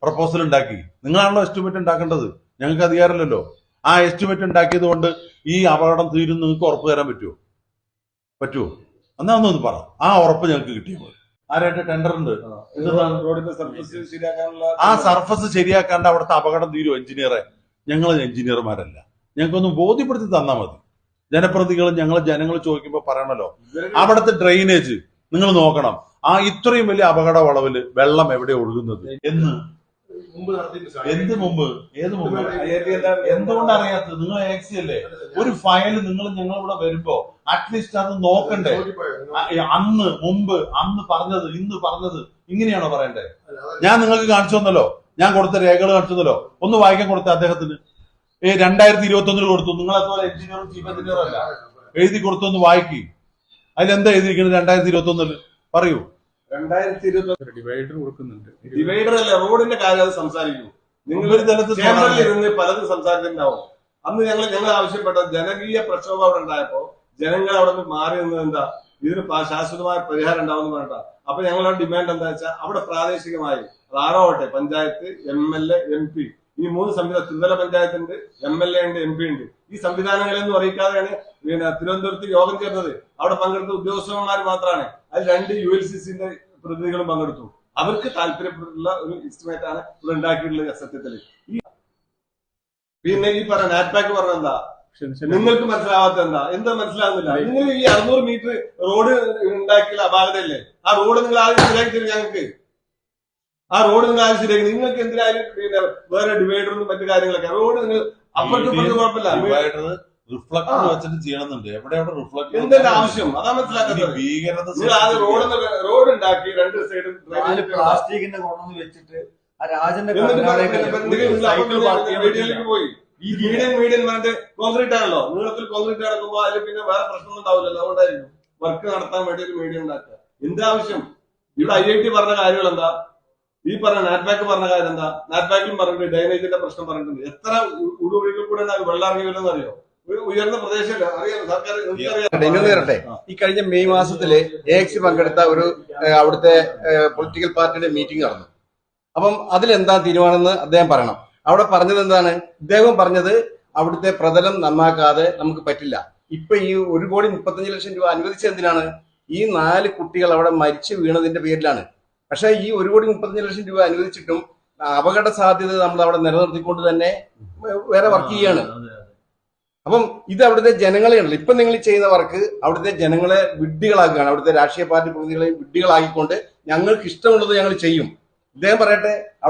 Proposal ഉണ്ടാക്കി. നിങ്ങളാണല്ലോ estimate ഉണ്ടാക്കേണ്ടത്, ഞങ്ങൾക്ക് അധികാരമില്ലല്ലോ. ആ എസ്റ്റിമേറ്റ് ഉണ്ടാക്കിയത് കൊണ്ട് ഈ അപകടം തീരും നിങ്ങൾക്ക് ഉറപ്പ് തരാൻ പറ്റുമോ? എന്നാ ഒന്നൊന്ന് പറ. ആ ഉറപ്പ് ഞങ്ങൾക്ക് കിട്ടിയാൽ മതി. ആരായിട്ട് ടെൻഡർ ഉണ്ട്, റോഡിന്റെ സർഫസ് ശരിയാക്കാനുള്ള ആ സർഫസ് ശരിയാക്കാണ്ട് അവിടുത്തെ അപകടം തീരുമോ? എഞ്ചിനീയറെ, ഞങ്ങൾ എഞ്ചിനീയർമാരല്ല, ഞങ്ങൾക്കൊന്ന് ബോധ്യപ്പെടുത്തി തന്നാൽ മതി. ജനപ്രതികൾ ജനങ്ങൾ ചോദിക്കുമ്പോൾ പറയണല്ലോ, അവിടുത്തെ ഡ്രെയിനേജ് നിങ്ങൾ നോക്കണം. ആ ഇത്രയും വലിയ അപകട വളവില് വെള്ളം എവിടെ ഒഴുകുന്നത് എന്ന് എന്ത് മുമ്പ്? ഏത് മുമ്പ്? എന്തുകൊണ്ട് അറിയാത്തത്? നിങ്ങൾ എക്സി അല്ലേ? ഒരു ഫയൽ ഞങ്ങളിവിടെ വരുമ്പോ അറ്റ്ലീസ്റ്റ് അത് നോക്കണ്ടേ? അന്ന് പറഞ്ഞത് ഇന്ന് പറഞ്ഞത് ഇങ്ങനെയാണോ പറയണ്ടേ? ഞാൻ നിങ്ങൾക്ക് കാണിച്ചു തന്നല്ലോ, ഞാൻ കൊടുത്ത രേഖകൾ കാണിച്ചു തന്നല്ലോ. ഒന്ന് വായിക്കാൻ കൊടുത്ത അദ്ദേഹത്തിന് 2021 കൊടുത്തു. നിങ്ങളെപ്പോലെ എഞ്ചിനീയറും ചീഫ് എഞ്ചിനീയറും അല്ല, എഴുതി കൊടുത്തൊന്ന് വായിക്കി. അതിലെന്താ എഴുതിയിരിക്കുന്നത് 2021 പറയൂ. 2021 ഡിവൈഡർ കൊടുക്കുന്നുണ്ട്. ഡിവൈഡർ അല്ല, റോഡിന്റെ കാര്യം അത് സംസാരിക്കൂ. നിങ്ങൾ ചേംബറിൽ ഇരുന്ന് പലതും സംസാരിച്ചിട്ടുണ്ടാവും. അന്ന് ഞങ്ങൾ ആവശ്യപ്പെട്ട ജനകീയ പ്രക്ഷോഭം അവിടെ ഉണ്ടായപ്പോ ജനങ്ങൾ അവിടെ നിന്ന് മാറി നിന്നത് എന്താ? ഇതിന് ശാശ്വതമായ പരിഹാരം ഉണ്ടാവുമെന്ന് പറഞ്ഞ. അപ്പൊ ഞങ്ങളുടെ ഡിമാൻഡ് എന്താ വെച്ചാൽ അവിടെ പ്രാദേശികമായി ആറാവട്ടെ, പഞ്ചായത്ത്, MLA, MP, ഈ 3 സംവിധാനം, ത്രിതല പഞ്ചായത്തുണ്ട്, MLA ഉണ്ട്, MP ഉണ്ട്. ഈ സംവിധാനങ്ങളെന്ന് അറിയിക്കാതെയാണ് തിരുവനന്തപുരത്ത് യോഗം ചേർന്നത്. അവിടെ പങ്കെടുത്ത ഉദ്യോഗസ്ഥന്മാർ മാത്രമാണ്. അതിൽ 2 ULCCന്റെ പ്രതിനിധികളും പങ്കെടുത്തു. അവർക്ക് താല്പര്യപ്പെട്ടുള്ള ഒരു എസ്റ്റിമേറ്റ് ആണ് ഇവിടെ ഉണ്ടാക്കിയിട്ടുള്ളത് സത്യത്തില്. പിന്നെ ഈ പറഞ്ഞ നാറ്റ്പാക്ക് പറഞ്ഞ എന്താ നിങ്ങൾക്ക് മനസ്സിലാവാത്ത എന്താ മനസ്സിലാകുന്നില്ല? നിങ്ങൾ ഈ 600 മീറ്റർ റോഡ് ഉണ്ടാക്കിയുള്ള അപാകതയല്ലേ? ആ റോഡ് നിങ്ങൾ ആദ്യം ശരിയാക്കി തരും ഞങ്ങൾക്ക്. ആ റോഡ് നിങ്ങൾ ആദ്യം ശരിയാക്കി. നിങ്ങൾക്ക് എന്തിനായാലും പിന്നെ വേറെ ഡിവൈഡറും മറ്റു കാര്യങ്ങളൊക്കെ റോഡ് നിങ്ങൾ അപ്പുറത്തും കുഴപ്പമില്ല. റിഫ്ലക്ടർ വെച്ചിട്ട് ചെയ്യണമെന്നുണ്ട്. എവിടെ റിഫ്ലക്ടർ എന്തെങ്കിലും ആവശ്യം അതാ മനസ്സിലാക്കുന്നത്. നിങ്ങൾ ആദ്യം റോഡ് ഉണ്ടാക്കി 2 സൈഡും പ്ലാസ്റ്റിക്കിന്റെ കൊണ്ടു വെച്ചിട്ട് പോയി. ഈ മീഡിയൻ പറഞ്ഞിട്ട് കോൺക്രീറ്റ് ആണല്ലോ, നീളത്തിൽ കോൺക്രീറ്റ് നടക്കുമ്പോ അതിൽ പിന്നെ വേറെ പ്രശ്നമൊന്നും ഉണ്ടാവില്ലല്ലോ. അതുകൊണ്ടായിരിക്കും വർക്ക് നടത്താൻ വേണ്ടി ഒരു മീഡിയം ഉണ്ടാക്കുക. എന്താവശ്യം? ഇവിടെ IIT പറഞ്ഞ കാര്യങ്ങൾ എന്താ? ഈ പറഞ്ഞ നാറ്റ്പാക്ക് പറഞ്ഞ കാര്യം എന്താ? നാറ്റ്പാക്കിലും പറഞ്ഞിട്ട് ഡ്രെയിനേജിന്റെ പ്രശ്നം പറഞ്ഞിട്ടുണ്ട്. എത്ര ഉടുവഴികൾ കൂടെ വെള്ളം ഇറങ്ങി വരുമെന്ന് അറിയോ? ഒരു ഉയർന്ന പ്രദേശമല്ല, അറിയാം സർക്കാർ. ഈ കഴിഞ്ഞ മെയ് മാസത്തില് AXC പങ്കെടുത്ത ഒരു അവിടുത്തെ പൊളിറ്റിക്കൽ പാർട്ടിയുടെ മീറ്റിംഗ് നടന്നു. അപ്പം അതിലെന്താ തീരുമാനമെന്ന് അദ്ദേഹം പറയണം. അവിടെ പറഞ്ഞത് എന്താണ്? ഇദ്ദേഹം പറഞ്ഞത് അവിടുത്തെ പ്രതലം നന്നാക്കാതെ നമുക്ക് പറ്റില്ല. ഇപ്പൊ ഈ 1,35,00,000 രൂപ അനുവദിച്ചത് എന്തിനാണ്? ഈ 4 കുട്ടികൾ അവിടെ മരിച്ചു വീണതിന്റെ പേരിലാണ്. പക്ഷെ ഈ 1,35,00,000 രൂപ അനുവദിച്ചിട്ടും അപകട സാധ്യത നമ്മൾ അവിടെ നിലനിർത്തിക്കൊണ്ട് തന്നെ വേറെ വർക്ക് ചെയ്യാണ്. അപ്പം ഇത് അവിടുത്തെ ജനങ്ങളെയാണല്ലോ. ഇപ്പൊ നിങ്ങൾ ചെയ്യുന്ന വർക്ക് അവിടുത്തെ ജനങ്ങളെ വിഡ്ഢികളാക്കുകയാണ്. അവിടുത്തെ രാഷ്ട്രീയ പാർട്ടി പ്രതിനിധികളെ വിഡ്ഢികളാക്കിക്കൊണ്ട് ഞങ്ങൾക്ക് ഇഷ്ടമുള്ളത് ഞങ്ങൾ ചെയ്യും. ഇദ്ദേഹം പറയട്ടെ,